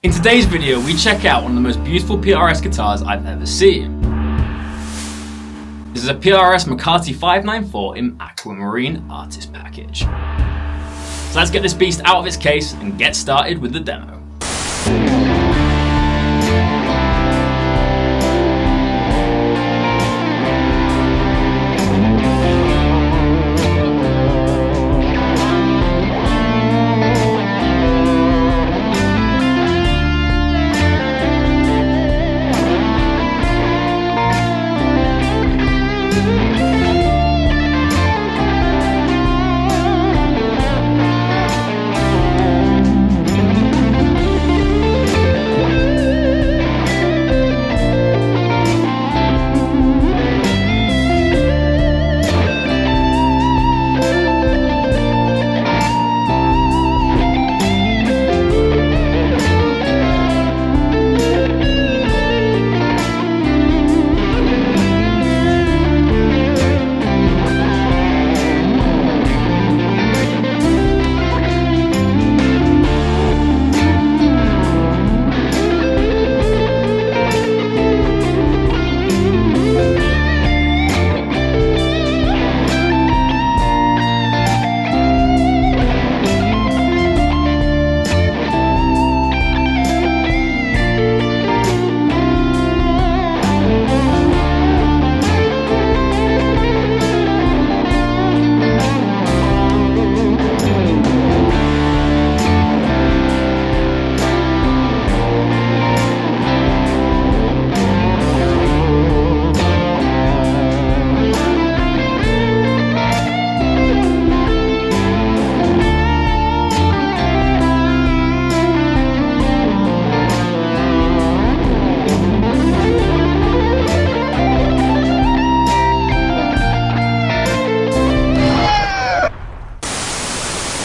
In today's video, we check out one of the most beautiful PRS guitars I've ever seen. This is a PRS McCarty 594 in Aquamarine Artist Package. So let's get this beast out of its case and get started with the demo.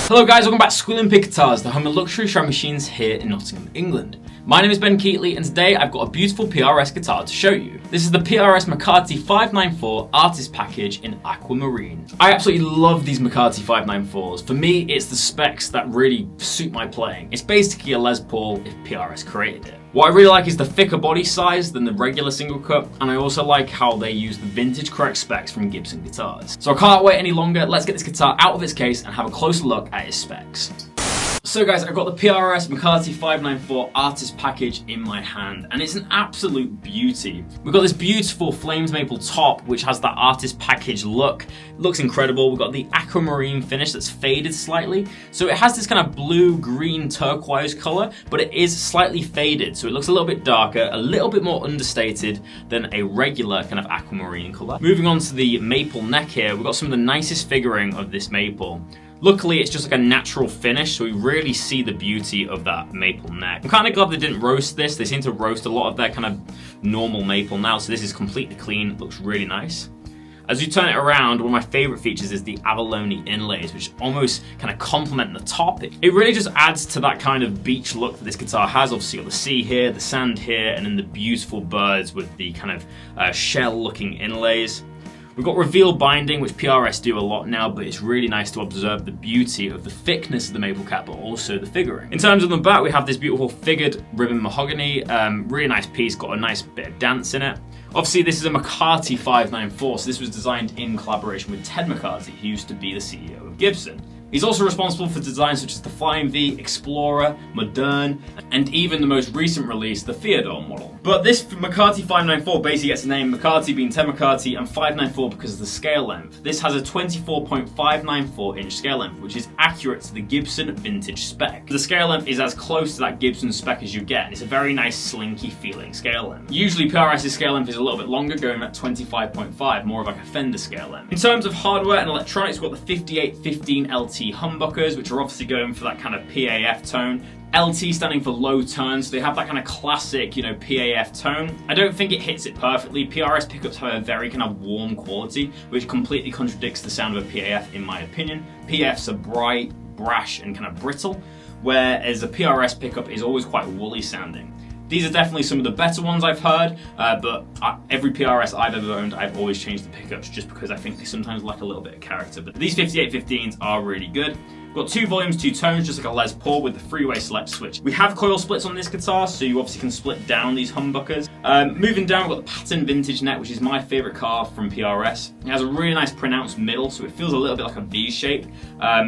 Hello guys, welcome back to Squealing Pig Guitars, the home of luxury shred machines here in Nottingham, England. My name is Keightley and today I've got a beautiful PRS guitar to show you. This is the PRS McCarty 594 Artist Package in Aquamarine. I absolutely love these McCarty 594s. For me, it's the specs that really suit my playing. It's basically a Les Paul if PRS created it. What I really like is the thicker body size than the regular Singlecut, and I also like how they use the vintage correct specs from Gibson guitars. So I can't wait any longer, let's get this guitar out of its case and have a closer look at its specs. So guys, I've got the PRS McCarty 594 Artist Package in my hand, and it's an absolute beauty. We've got this beautiful flames maple top, which has that Artist Package look. It looks incredible. We've got the aquamarine finish that's faded slightly. So it has this kind of blue, green, turquoise color, but it is slightly faded. So it looks a little bit darker, a little bit more understated than a regular kind of aquamarine color. Moving on to the maple neck here, we've got some of the nicest figuring of this maple. Luckily, it's just like a natural finish, so we really see the beauty of that maple neck. I'm kind of glad they didn't roast this. They seem to roast a lot of their kind of normal maple now, so this is completely clean. It looks really nice. As you turn it around, one of my favorite features is the abalone inlays, which almost kind of complement the top. It really just adds to that kind of beach look that this guitar has. Obviously, you've got the sea here, the sand here, and then the beautiful birds with the kind of shell-looking inlays. We've got reveal binding, which PRS do a lot now, but it's really nice to observe the beauty of the thickness of the maple cap, but also the figuring. In terms of the back, we have this beautiful figured ribbon mahogany, really nice piece, got a nice bit of dance in it. Obviously, this is a McCarty 594, so this was designed in collaboration with Ted McCarty, who used to be the CEO of Gibson. He's also responsible for designs such as the Flying V, Explorer, Modern, and even the most recent release, the Theodore model. But this McCarty 594 basically gets the name McCarty being Ted McCarty and 594 because of the scale length. This has a 24.594 inch scale length, which is accurate to the Gibson vintage spec. The scale length is as close to that Gibson spec as you get, and it's a very nice slinky feeling scale length. Usually PRS's scale length is a little bit longer, going at 25.5, more of like a Fender scale length. In terms of hardware and electronics, we've got the 5815 LT humbuckers, which are obviously going for that kind of PAF tone. LT standing for low turn, so they have that kind of classic, PAF tone. I don't think it hits it perfectly. PRS pickups have a very kind of warm quality, which completely contradicts the sound of a PAF in my opinion. PAFs are bright, brash, and kind of brittle, whereas a PRS pickup is always quite woolly sounding. These are definitely some of the better ones I've heard, but every PRS I've ever owned, I've always changed the pickups just because I think they sometimes lack a little bit of character. But these 5815s are really good. We've got 2 volumes, 2 tones, just like a Les Paul with the freeway select switch. We have coil splits on this guitar, so you obviously can split down these humbuckers. Moving down, we've got the pattern vintage neck, which is my favourite car from PRS. It has a really nice pronounced middle, so it feels a little bit like a V shape.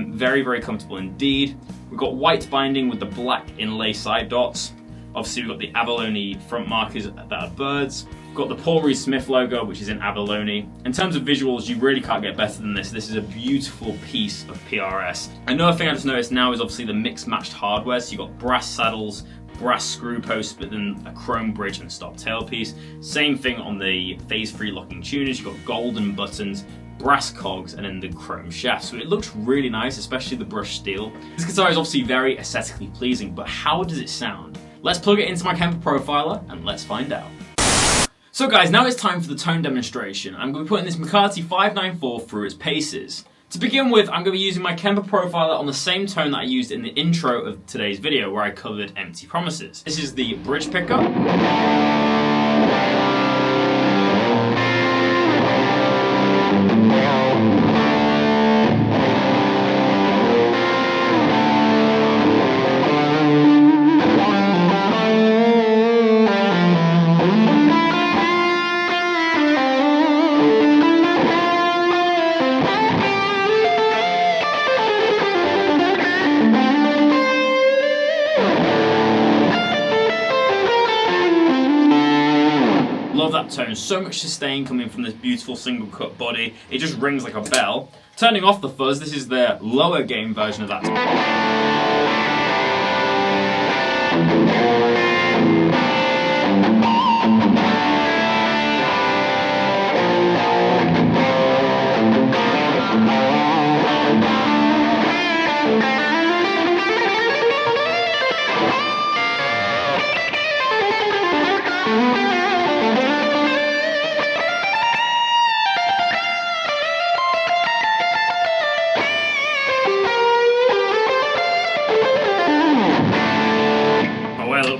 Very, very comfortable indeed. We've got white binding with the black inlay side dots. Obviously, we've got the abalone front markers that are birds. We've got the Paul Reed Smith logo, which is in abalone. In terms of visuals, you really can't get better than this. This is a beautiful piece of PRS. Another thing I just noticed now is obviously the mixed matched hardware. So you've got brass saddles, brass screw posts, but then a chrome bridge and stop tailpiece. Same thing on the phase-free locking tuners. You've got golden buttons, brass cogs, and then the chrome shaft. So it looks really nice, especially the brushed steel. This guitar is obviously very aesthetically pleasing, but how does it sound? Let's plug it into my Kemper profiler and let's find out. So guys, now it's time for the tone demonstration. I'm going to be putting this McCarty 594 through its paces. To begin with, I'm going to be using my Kemper profiler on the same tone that I used in the intro of today's video where I covered Empty Promises. This is the bridge pickup. Love that tone, so much sustain coming from this beautiful single cut body. It just rings like a bell. Turning off the fuzz, this is the lower gain version of that.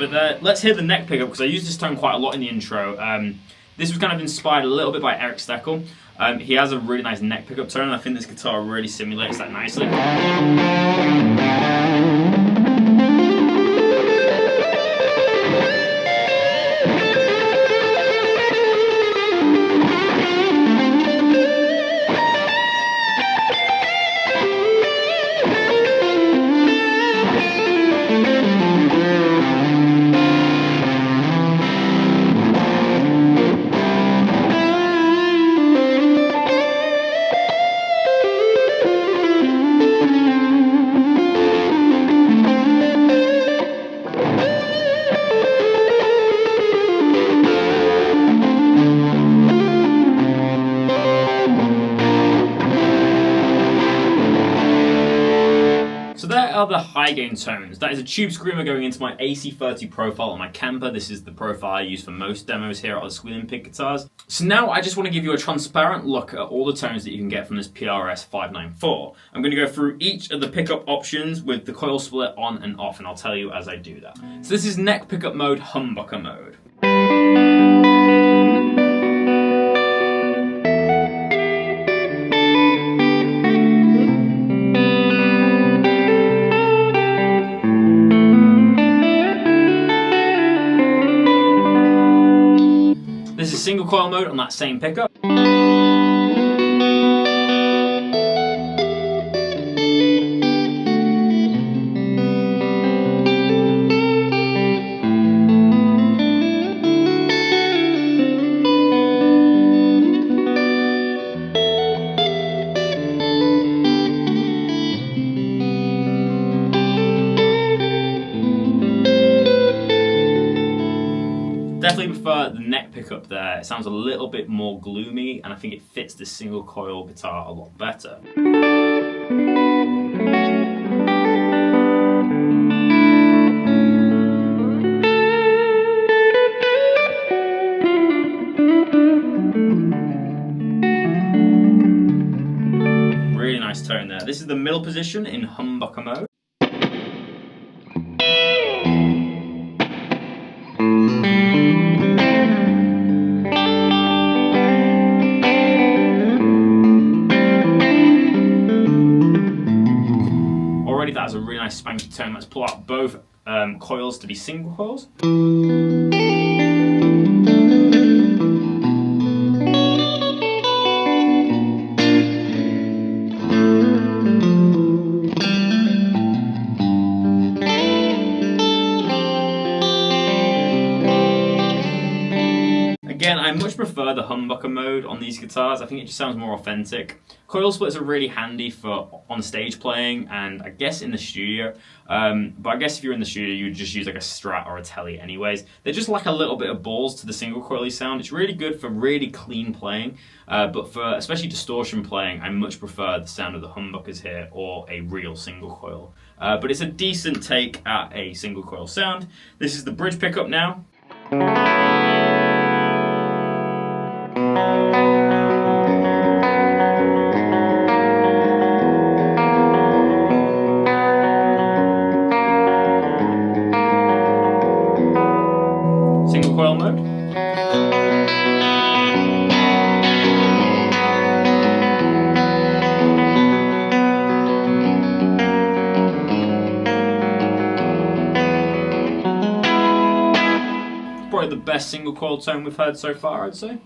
There. Let's hear the neck pickup because I used this tone quite a lot in the intro. This was kind of inspired a little bit by Eric Steckel. He has a really nice neck pickup tone and I think this guitar really simulates that nicely. The high gain tones. That is a tube screamer going into my AC30 profile on my Kemper. This is the profile I use for most demos here at the Squealing Pig Guitars. So now I just want to give you a transparent look at all the tones that you can get from this PRS 594. I'm going to go through each of the pickup options with the coil split on and off, and I'll tell you as I do that. So this is neck pickup mode, humbucker mode. This is single coil mode on that same pickup. Definitely prefer the neck pickup there. It sounds a little bit more gloomy and I think it fits the single coil guitar a lot better. Really nice tone there. This is the middle position in humbucker mode. nice spanky tone. Let's pull out both coils to be single coils. Again, I much prefer the humbucker mode on these guitars. I think it just sounds more authentic. Coil splits are really handy for on stage playing and I guess in the studio. But I guess if you're in the studio, you would just use like a Strat or a Tele anyways. They just lack a little bit of balls to the single coily sound. It's really good for really clean playing, but for especially distortion playing, I much prefer the sound of the humbuckers here or a real single coil. But it's a decent take at a single coil sound. This is the bridge pickup now. Single coil mode. Probably the best single coil tone we've heard so far, I'd say.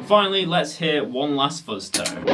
Finally, let's hear one last fuzz tone.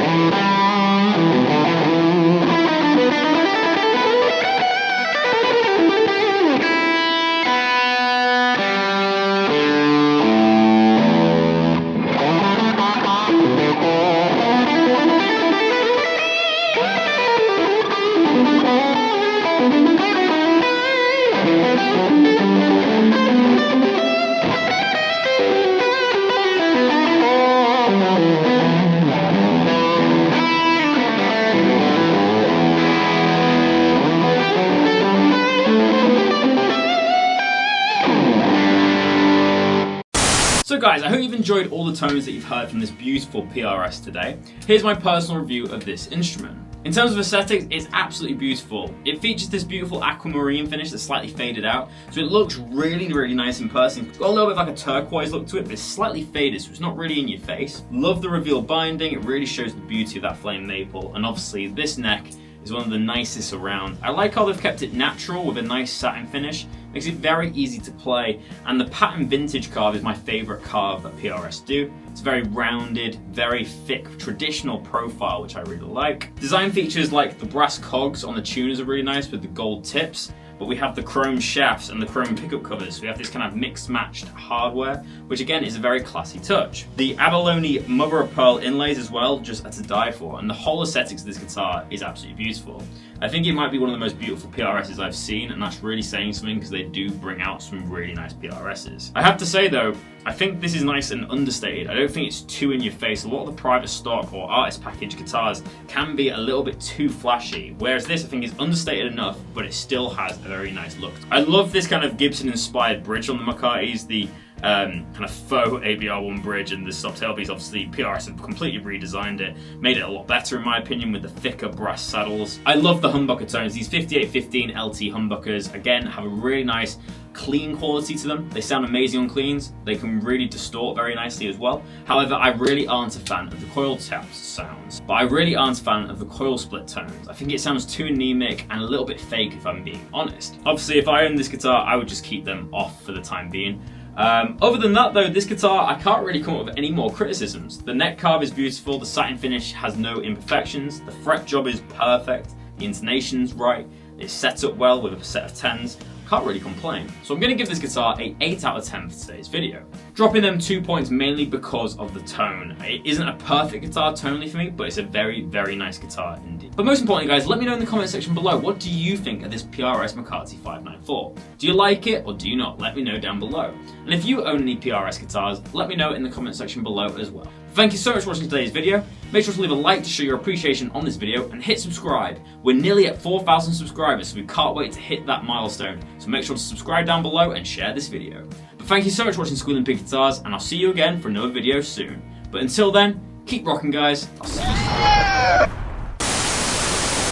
So guys, I hope you've enjoyed all the tones that you've heard from this beautiful PRS today. Here's my personal review of this instrument. In terms of aesthetics, it's absolutely beautiful. It features this beautiful aquamarine finish that's slightly faded out, so it looks really, really nice in person. It's got a little bit of like a turquoise look to it, but it's slightly faded, so it's not really in your face. Love the reveal binding, it really shows the beauty of that flame maple, and obviously this neck is one of the nicest around. I like how they've kept it natural with a nice satin finish. makes it very easy to play, and the pattern vintage carve is my favourite carve that PRS do. It's very rounded, very thick, traditional profile, which I really like. Design features like the brass cogs on the tuners are really nice with the gold tips, but we have the chrome shafts and the chrome pickup covers, so we have this kind of mixed matched hardware, which again is a very classy touch. The abalone mother of pearl inlays as well, just to die for, and the whole aesthetics of this guitar is absolutely beautiful. I think it might be one of the most beautiful PRSs I've seen, and that's really saying something because they do bring out some really nice PRSs. I have to say though, I think this is nice and understated. I don't think it's too in your face. A lot of the private stock or artist package guitars can be a little bit too flashy, whereas this I think is understated enough, but it still has a very nice look. I love this kind of Gibson inspired bridge on the McCartys, the kind of faux ABR1 bridge, and the stop tailpiece. Obviously PRS have completely redesigned it, made it a lot better in my opinion with the thicker brass saddles. I love the humbucker tones. These 5815 LT humbuckers again have a really nice clean quality to them. They sound amazing on cleans. They can really distort very nicely as well. However, I really aren't a fan of the coil taps sounds, but I really aren't a fan of the coil split tones. I think it sounds too anemic and a little bit fake if I'm being honest. Obviously if I owned this guitar I would just keep them off for the time being. Other than that though, this guitar, I can't really come up with any more criticisms. The neck carve is beautiful, the satin finish has no imperfections, the fret job is perfect, the intonation's right, it's set up well with a set of 10s. Can't really complain. So I'm going to give this guitar a 8 out of 10 for today's video. Dropping them 2 points mainly because of the tone. It isn't a perfect guitar tonally for me, but it's a very, very nice guitar indeed. But most importantly guys, let me know in the comment section below, what do you think of this PRS McCarty 594? Do you like it or do you not? Let me know down below. And if you own any PRS guitars, let me know in the comment section below as well. Thank you so much for watching today's video. Make sure to leave a like to show your appreciation on this video and hit subscribe. We're nearly at 4,000 subscribers, so we can't wait to hit that milestone. So make sure to subscribe down below and share this video. But thank you so much for watching Squealing Pig Guitars, and I'll see you again for another video soon. But until then, keep rocking guys. I'll see you soon.